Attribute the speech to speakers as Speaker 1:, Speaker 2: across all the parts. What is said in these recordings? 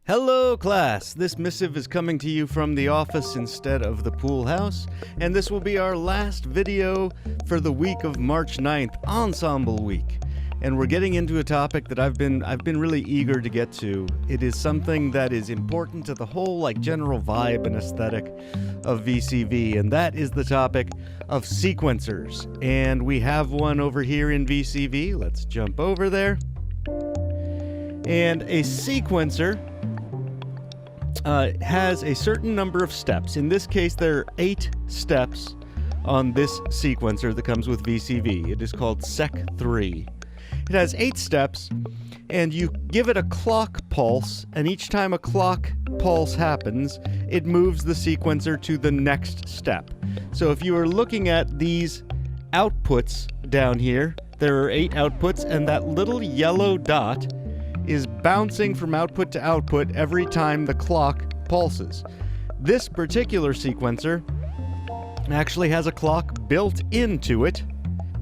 Speaker 1: Hello, class! This missive is coming to you from the office instead of the pool house, and this will be our last video for the week of March 9th, Ensemble Week. And we're getting into a topic that I've been really eager to get to. It is something that is important to the whole general vibe and aesthetic of VCV, and that is the topic of sequencers. And we have one over here in VCV. Let's jump over there. And a sequencer has a certain number of steps. In this case, there are 8 steps on this sequencer that comes with VCV. It is called Sec3. It has 8 steps, and you give it a clock pulse, and each time a clock pulse happens, it moves the sequencer to the next step. So if you are looking at these outputs down here, there are 8 outputs, and that little yellow dot is bouncing from output to output every time the clock pulses. This particular sequencer actually has a clock built into it.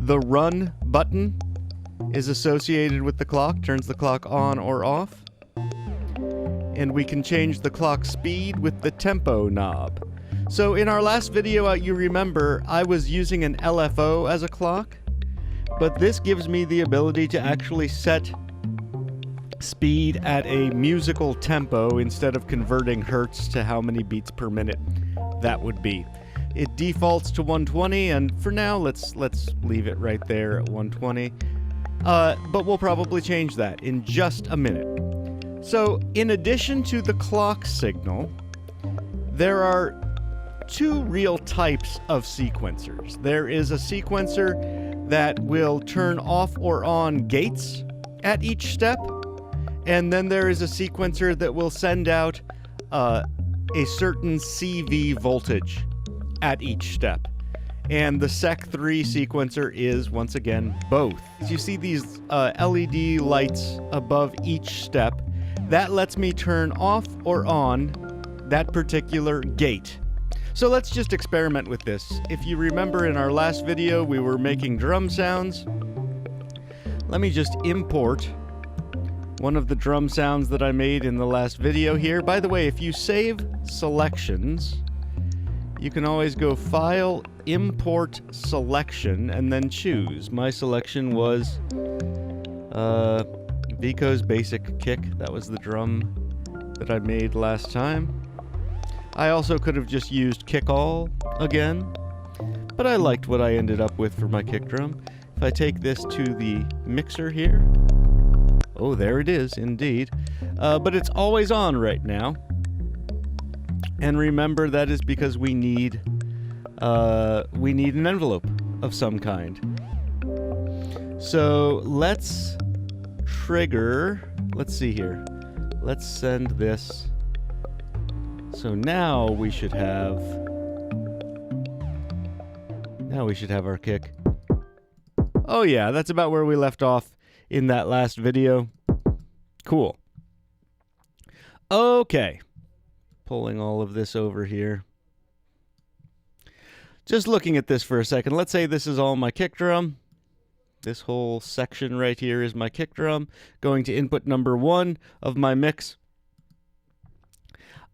Speaker 1: The run button is associated with the clock, turns the clock on or off. And we can change the clock speed with the tempo knob. So in our last video, you remember I was using an LFO as a clock, but this gives me the ability to actually set speed at a musical tempo instead of converting hertz to how many beats per minute that would be. It defaults to 120, and for now let's leave it right there at 120. But we'll probably change that in just a minute. So in addition to the clock signal, there are 2 real types of sequencers. There is a sequencer that will turn off or on gates at each step. And then there is a sequencer that will send out a certain CV voltage at each step. And the Sec3 sequencer is, once again, both. As you see these LED lights above each step, that lets me turn off or on that particular gate. So let's just experiment with this. If you remember in our last video, we were making drum sounds. Let me just import one of the drum sounds that I made in the last video here. By the way, if you save selections, you can always go File, Import Selection, and then choose. My selection was Vico's Basic Kick. That was the drum that I made last time. I also could have just used Kick All again, but I liked what I ended up with for my kick drum. If I take this to the mixer here, oh, there it is, indeed. But it's always on right now. And remember, that is because we need an envelope of some kind. So let's trigger. Let's see here. Let's send this. So now we should have our kick. Oh yeah, that's about where we left off in that last video. Cool. Okay. Pulling all of this over here. Just looking at this for a second. Let's say this is all my kick drum. This whole section right here is my kick drum. Going to input number 1 of my mix.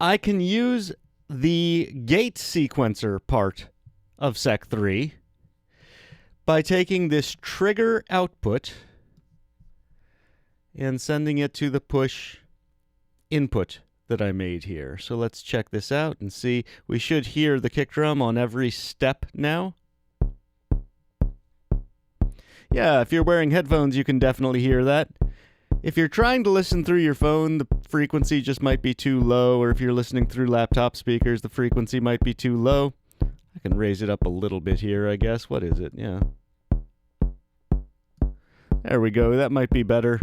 Speaker 1: I can use the gate sequencer part of Sec3 by taking this trigger output and sending it to the push input that I made here. So let's check this out and see. We should hear the kick drum on every step now. Yeah, if you're wearing headphones, you can definitely hear that. If you're trying to listen through your phone, the frequency just might be too low, or if you're listening through laptop speakers, the frequency might be too low. I can raise it up a little bit here, I guess. What is it? Yeah. There we go. That might be better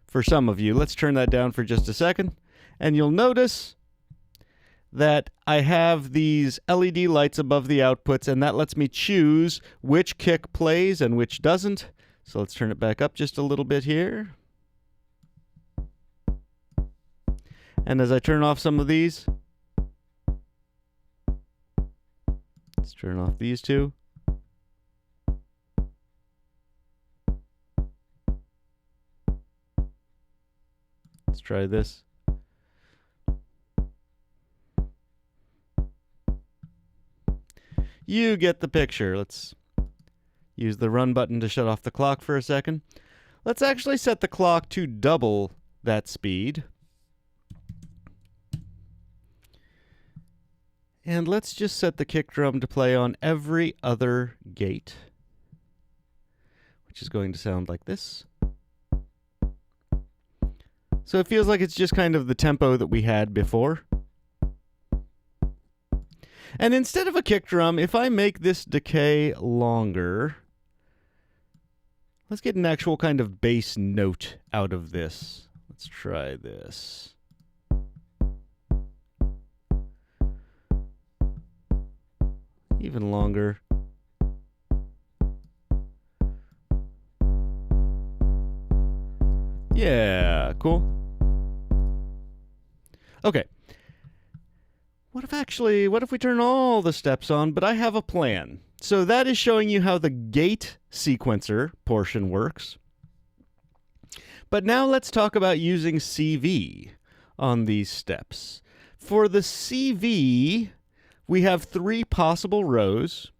Speaker 1: for some of you. Let's turn that down for just a second. And you'll notice that I have these LED lights above the outputs, and that lets me choose which kick plays and which doesn't. So let's turn it back up just a little bit here. And as I turn off some of these, let's turn off these 2. Let's try this. You get the picture. Let's use the run button to shut off the clock for a second. Let's actually set the clock to double that speed. And let's just set the kick drum to play on every other gate, which is going to sound like this. So it feels like it's just kind of the tempo that we had before. And instead of a kick drum, if I make this decay longer, let's get an actual kind of bass note out of this. Let's try this. Even longer. Yeah, cool. Okay. What if we turn all the steps on, but I have a plan. So that is showing you how the gate sequencer portion works. But now let's talk about using CV on these steps. For the CV, we have 3 possible rows,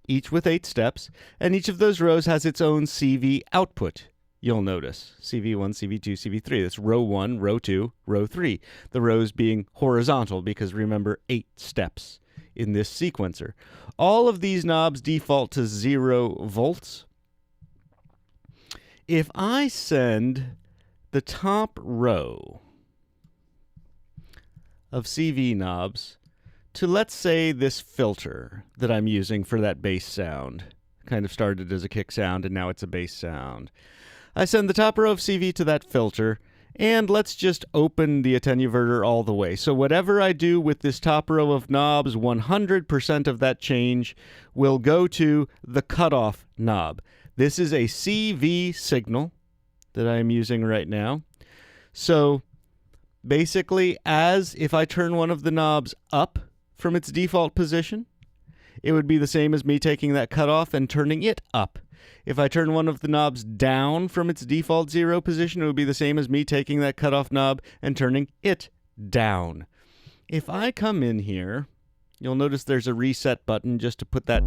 Speaker 1: each with 8 steps, and each of those rows has its own CV output. You'll notice CV1, CV2, CV3. That's row 1, row 2, row 3. The rows being horizontal because remember 8 steps in this sequencer. All of these knobs default to 0 volts. If I send the top row of CV knobs to, let's say, this filter that I'm using for that bass sound, kind of started as a kick sound and now it's a bass sound. I send the top row of CV to that filter, and let's just open the attenuverter all the way. So whatever I do with this top row of knobs, 100% of that change will go to the cutoff knob. This is a CV signal that I am using right now. So basically, as if I turn one of the knobs up from its default position, it would be the same as me taking that cutoff and turning it up. If I turn one of the knobs down from its default 0 position, it would be the same as me taking that cutoff knob and turning it down. If I come in here, you'll notice there's a reset button just to put that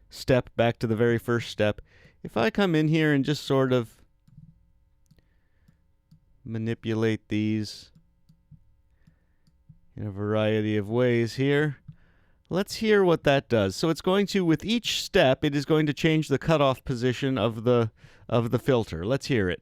Speaker 1: step back to the very first step. If I come in here and just sort of manipulate these in a variety of ways here, let's hear what that does. So it's going to, with each step, it is going to change the cutoff position of the filter. Let's hear it.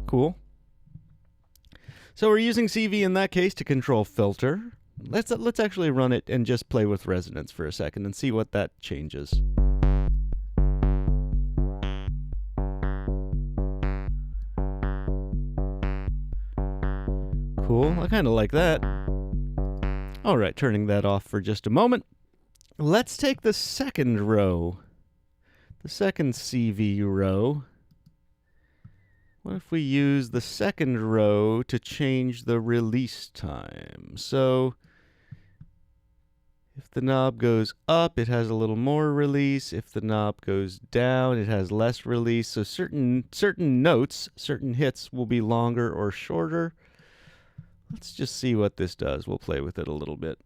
Speaker 1: Cool. So we're using CV in that case to control filter. Let's actually run it and just play with resonance for a second and see what that changes. Cool. I kind of like that. All right, turning that off for just a moment. Let's take the second row, the second CV row. What if we use the second row to change the release time? So if the knob goes up, it has a little more release. If the knob goes down, it has less release. So certain notes, certain hits will be longer or shorter. Let's just see what this does. We'll play with it a little bit.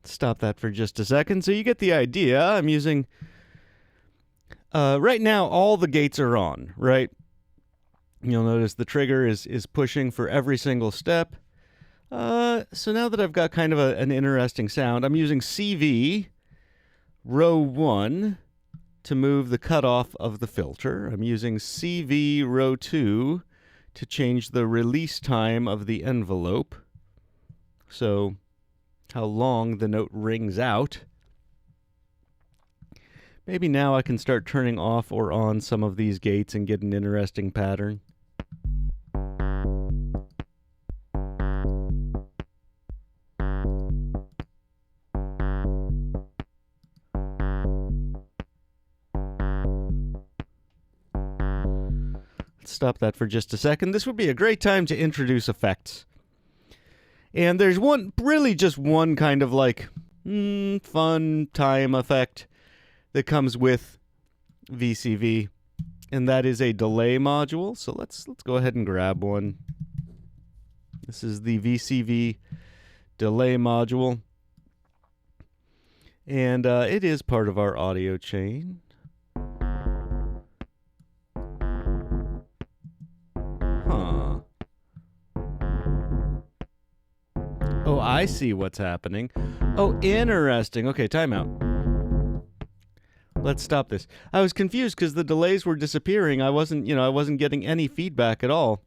Speaker 1: Stop that for just a second. So you get the idea. I'm using, right now, all the gates are on, right? You'll notice the trigger is pushing for every single step. So now that I've got kind of an interesting sound, I'm using CV row 1 to move the cutoff of the filter. I'm using CV row 2 to change the release time of the envelope. So how long the note rings out. Maybe now I can start turning off or on some of these gates and get an interesting pattern. Let's stop that for just a second. This would be a great time to introduce effects. And there's just one kind of like fun time effect that comes with VCV, and that is a delay module. So let's go ahead and grab one. This is the VCV delay module, and it is part of our audio chain. Oh, I see what's happening. Oh, interesting. Okay, timeout. Let's stop this. I was confused because the delays were disappearing. I wasn't getting any feedback at all.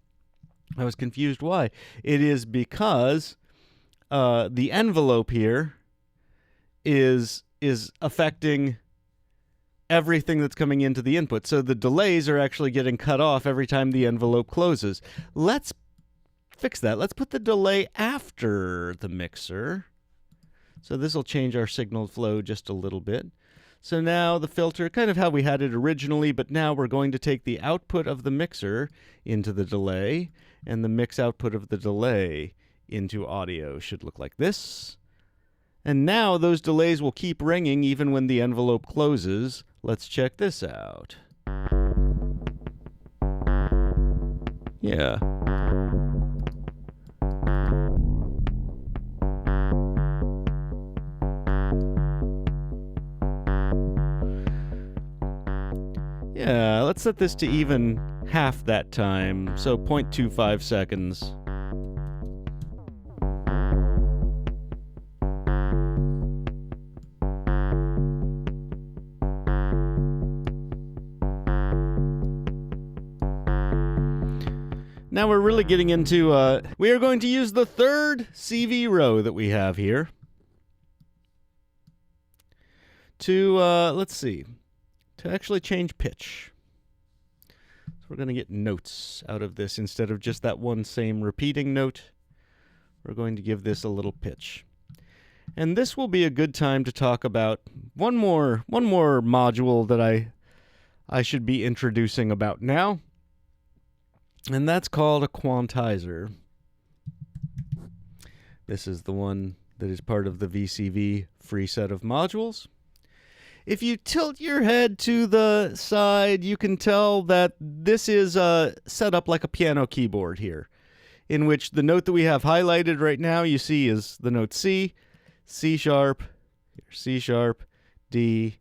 Speaker 1: I was confused why. It is because the envelope here is affecting everything that's coming into the input. So the delays are actually getting cut off every time the envelope closes. Let's fix that. Let's put the delay after the mixer. So this will change our signal flow just a little bit. So now the filter, kind of how we had it originally, but now we're going to take the output of the mixer into the delay, and the mix output of the delay into audio should look like this. And now those delays will keep ringing even when the envelope closes. Let's check this out. Yeah. Yeah, let's set this to even half that time, so 0.25 seconds. Now we're really getting into, we are going to use the third CV row that we have here to, let's see, to actually change pitch. So we're going to get notes out of this instead of just that one same repeating note. We're going to give this a little pitch. And this will be a good time to talk about one more module that I should be introducing about now. And that's called a quantizer. This is the one that is part of the VCV free set of modules. If you tilt your head to the side, you can tell that this is set up like a piano keyboard here, in which the note that we have highlighted right now, you see, is the note C, C sharp, C sharp, D,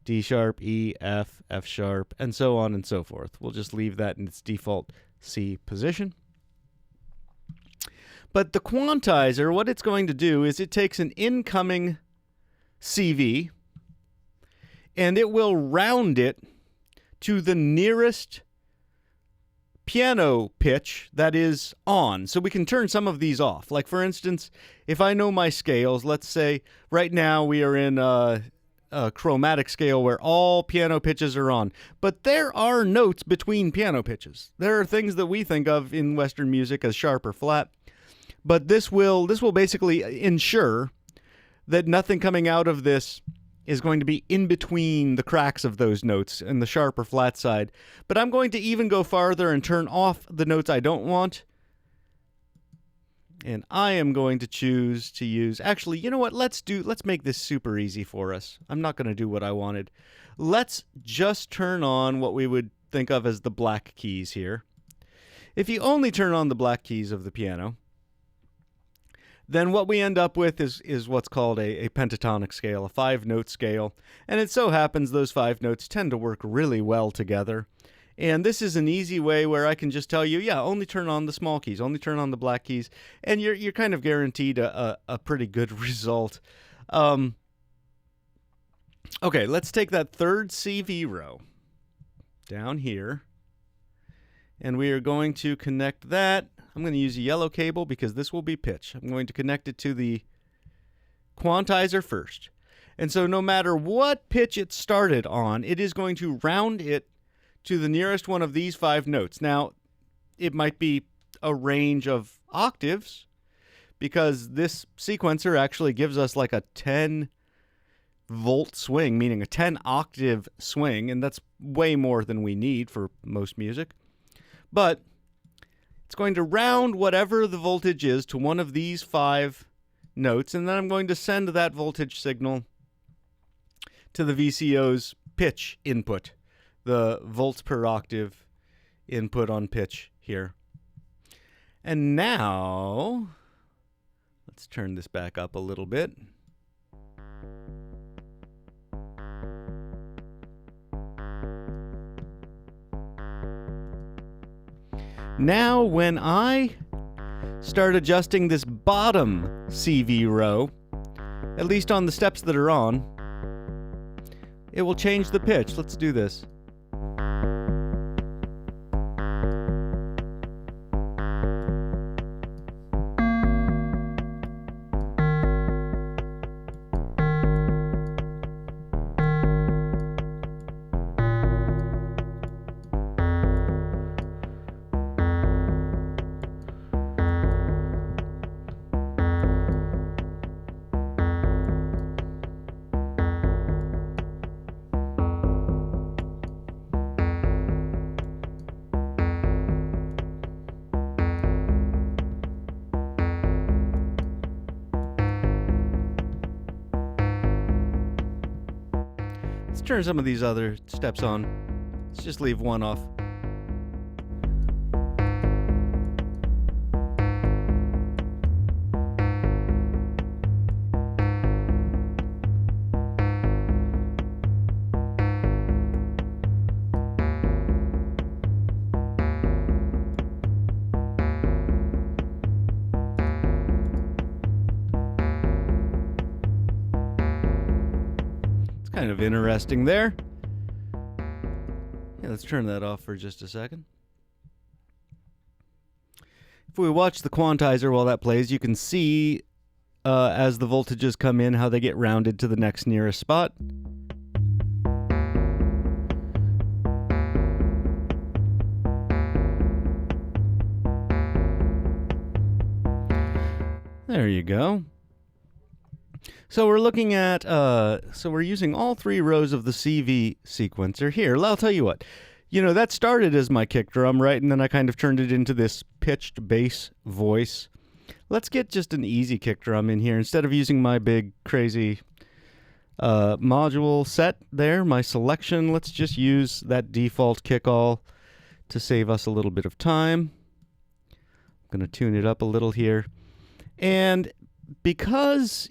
Speaker 1: D sharp, E, F, F sharp, and so on and so forth. We'll just leave that in its default C position. But the quantizer, what it's going to do is it takes an incoming CV and it will round it to the nearest piano pitch that is on. So we can turn some of these off. Like, for instance, if I know my scales, let's say right now we are in a chromatic scale where all piano pitches are on. But there are notes between piano pitches. There are things that we think of in Western music as sharp or flat. But this will basically ensure that nothing coming out of this is going to be in between the cracks of those notes in the sharp or flat side. But I'm going to even go farther and turn off the notes I don't want. And I am going to choose to use, actually, you know what? Let's make this super easy for us. I'm not going to do what I wanted. Let's just turn on what we would think of as the black keys here. If you only turn on the black keys of the piano, then what we end up with is what's called a pentatonic scale, a 5-note scale. And it so happens those 5 notes tend to work really well together. And this is an easy way where I can just tell you, yeah, only turn on the small keys, only turn on the black keys, and you're kind of guaranteed a pretty good result. Okay, let's take that third CV row down here, and we are going to connect that. I'm going to use a yellow cable because this will be pitch. I'm going to connect it to the quantizer first. And so no matter what pitch it started on, it is going to round it to the nearest one of these 5 notes. Now, it might be a range of octaves because this sequencer actually gives us like a 10 volt swing, meaning a 10 octave swing, and that's way more than we need for most music. But it's going to round whatever the voltage is to one of these 5 notes, and then I'm going to send that voltage signal to the VCO's pitch input, the volts per octave input on pitch here. And now, let's turn this back up a little bit. Now, when I start adjusting this bottom CV row, at least on the steps that are on, it will change the pitch. Let's do this. Let's turn some of these other steps on. Let's just leave one off. Kind of interesting there. Yeah, let's turn that off for just a second. If we watch the quantizer while that plays, you can see as the voltages come in how they get rounded to the next nearest spot. There you go. So we're looking at, so we're using all 3 rows of the CV sequencer here. I'll tell you what, that started as my kick drum, right? And then I kind of turned it into this pitched bass voice. Let's get just an easy kick drum in here. Instead of using my big, crazy module set there, my selection, let's just use that default kick-all to save us a little bit of time. I'm going to tune it up a little here. And because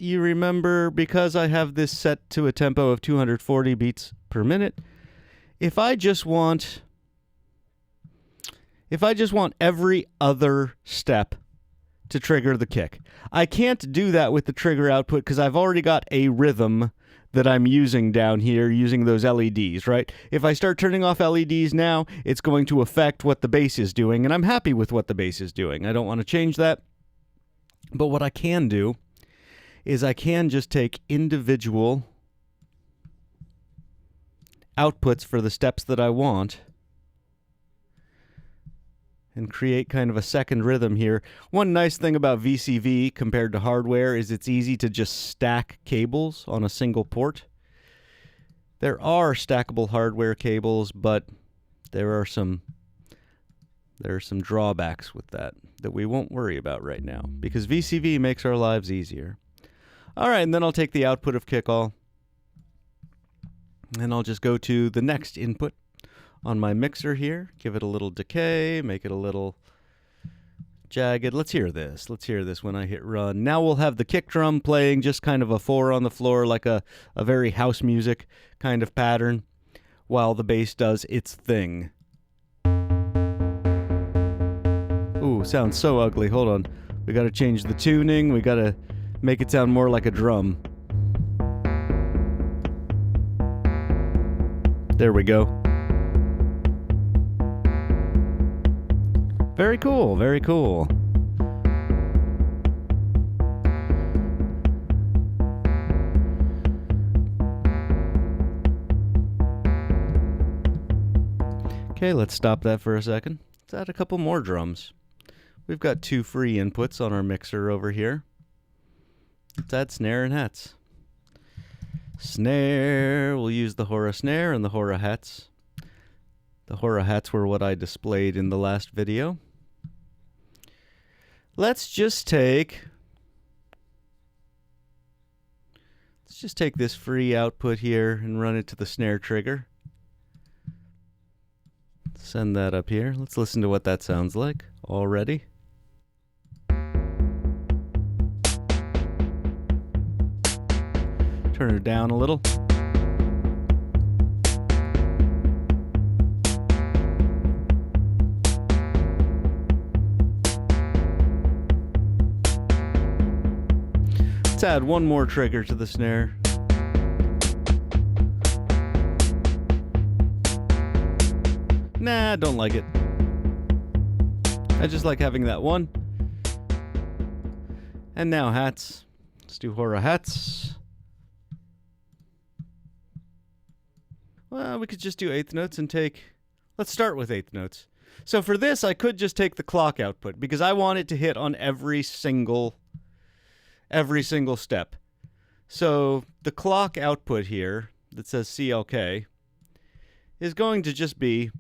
Speaker 1: I have this set to a tempo of 240 beats per minute, if I just want every other step to trigger the kick, I can't do that with the trigger output because I've already got a rhythm that I'm using down here using those LEDs, right? If I start turning off LEDs now, it's going to affect what the bass is doing, and I'm happy with what the bass is doing. I don't want to change that. But what I can do is I can just take individual outputs for the steps that I want and create kind of a second rhythm here. One nice thing about VCV compared to hardware is it's easy to just stack cables on a single port. There are stackable hardware cables, but there are some drawbacks with that we won't worry about right now because VCV makes our lives easier. All right, and then I'll take the output of kick-all and I'll just go to the next input on my mixer here, give it a little decay, make it a little jagged. Let's hear this when I hit run. Now we'll have the kick drum playing just kind of a 4 on the floor, like a very house music kind of pattern, while the bass does its thing. Ooh, sounds so ugly. Hold on. We got to change the tuning. We got to make it sound more like a drum. There we go. Very cool, very cool. Okay, let's stop that for a second. Let's add a couple more drums. We've got 2 free inputs on our mixer over here. Let's add snare and hats. Snare, we'll use the Hora snare and the Hora hats. The Hora hats were what I displayed in the last video. Let's just take this free output here and run it to the snare trigger. Send that up here. Let's listen to what that sounds like already. Turn it down a little. Let's add one more trigger to the snare. Nah, I don't like it. I just like having that one. And now hats. Let's do Hora hats. Well, we could just do eighth notes and take... Let's start with eighth notes. So for this, I could just take the clock output because I want it to hit on every single step. So the clock output here that says CLK is going to just be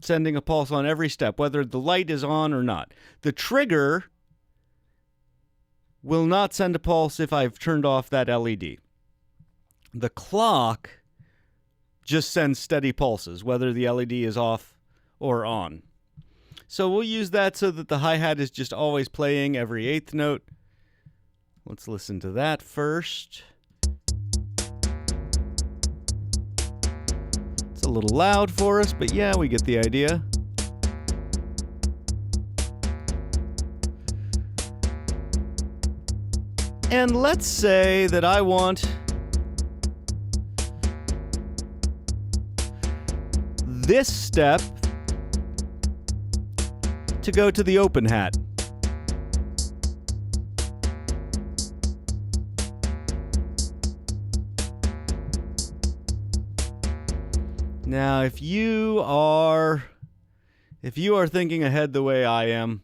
Speaker 1: sending a pulse on every step, whether the light is on or not. The trigger will not send a pulse if I've turned off that LED. The clock just sends steady pulses, whether the LED is off or on. So we'll use that so that the hi-hat is just always playing every eighth note. Let's listen to that first. It's a little loud for us, but yeah, we get the idea. And let's say that I want this step to go to the open hat. Now, if you are thinking ahead the way I am,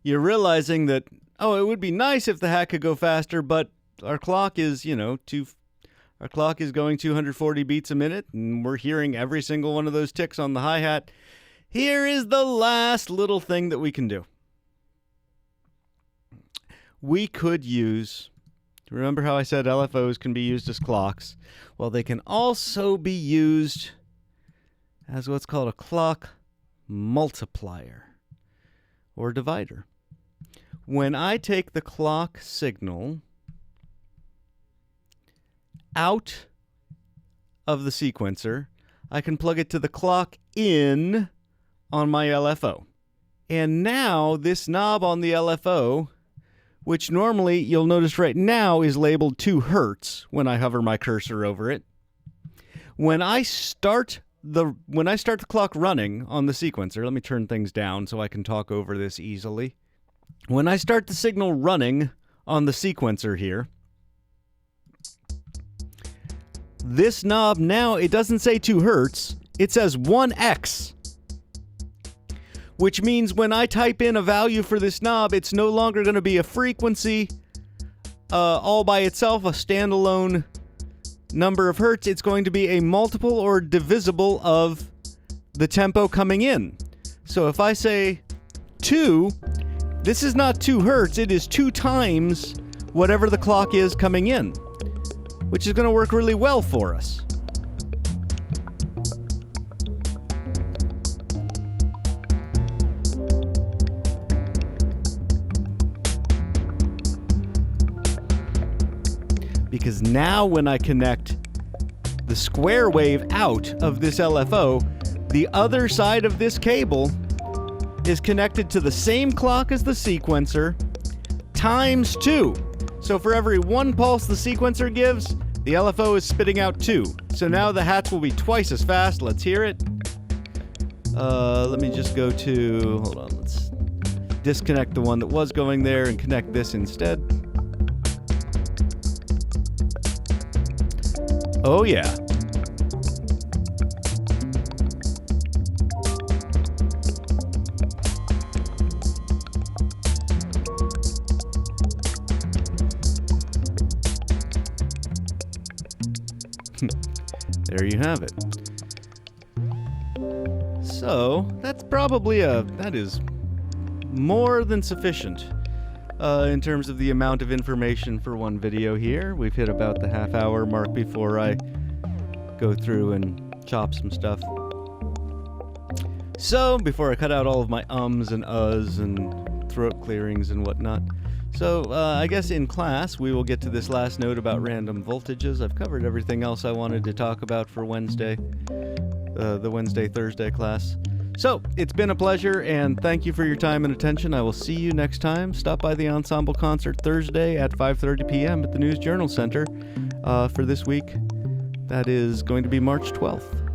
Speaker 1: you're realizing that, oh, it would be nice if the hat could go faster, but our clock is, our clock is going 240 beats a minute, and we're hearing every single one of those ticks on the hi-hat. Here is the last little thing that we can do. We could use... Remember how I said LFOs can be used as clocks? Well, they can also be used as what's called a clock multiplier or divider. When I take the clock signal out of the sequencer, I can plug it to the clock in on my LFO. And now this knob on the LFO, which normally you'll notice right now is labeled 2 hertz when I hover my cursor over it. When I start the clock running on the sequencer, let me turn things down so I can talk over this easily. When I start the signal running on the sequencer here, this knob now, it doesn't say 2 hertz, it says 1x. Which means when I type in a value for this knob, it's no longer going to be a frequency all by itself, a standalone number of hertz. It's going to be a multiple or divisible of the tempo coming in. So if I say 2, this is not 2 hertz, it is 2 times whatever the clock is coming in, which is going to work really well for us. Because now when I connect the square wave out of this LFO, the other side of this cable is connected to the same clock as the sequencer times 2. So for every 1 pulse the sequencer gives, The LFO is spitting out 2. So now the hats will be twice as fast. Let's hear it. Let me just go to... Hold on, let's disconnect the one that was going there and connect this instead. Oh yeah. There you have it. So, that's probably that is more than sufficient in terms of the amount of information for one video here. We've hit about the half-hour mark before I go through and chop some stuff. So, before I cut out all of my ums and uhs and throat clearings and whatnot. So, I guess in class, we will get to this last note about random voltages. I've covered everything else I wanted to talk about for Wednesday, the Wednesday-Thursday class. So, it's been a pleasure, and thank you for your time and attention. I will see you next time. Stop by the Ensemble Concert Thursday at 5:30 p.m. at the News Journal Center for this week. That is going to be March 12th.